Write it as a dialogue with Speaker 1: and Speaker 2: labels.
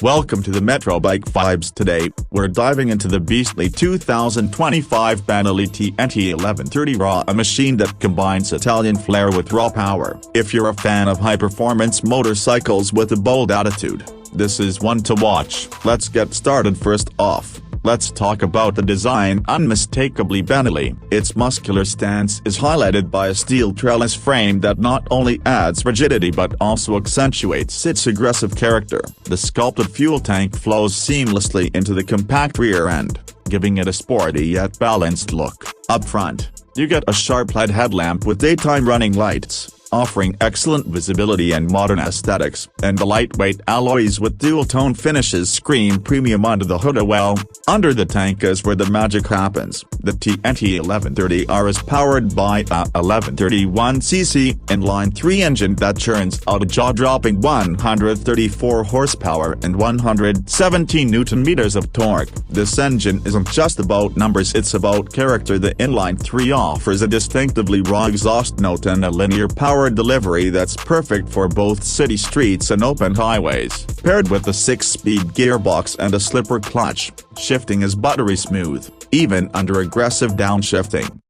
Speaker 1: Welcome to the Metro Bike Vibes. Today, we're diving into the beastly 2025 Benelli TNT 1130R, a machine that combines Italian flair with raw power. If you're a fan of high-performance motorcycles with a bold attitude, this is one to watch. Let's get started. First off, let's talk about the design. Unmistakably Benelli, its muscular stance is highlighted by a steel trellis frame that not only adds rigidity but also accentuates its aggressive character. The sculpted fuel tank flows seamlessly into the compact rear end, giving it a sporty yet balanced look. Up front, you get a sharp LED headlamp with daytime running lights, offering excellent visibility and modern aesthetics, and the lightweight alloys with dual-tone finishes scream premium under the hood. Well, under the tank is where the magic happens. The TNT 1130R is powered by a 1131cc inline-3 engine that churns out a jaw-dropping 134 horsepower and 117 Nm of torque. This engine isn't just about numbers, it's about character. The inline-3 offers a distinctively raw exhaust note and a linear power delivery that's perfect for both city streets and open highways. Paired with a 6-speed gearbox and a slipper clutch, shifting is buttery smooth, even under aggressive downshifting.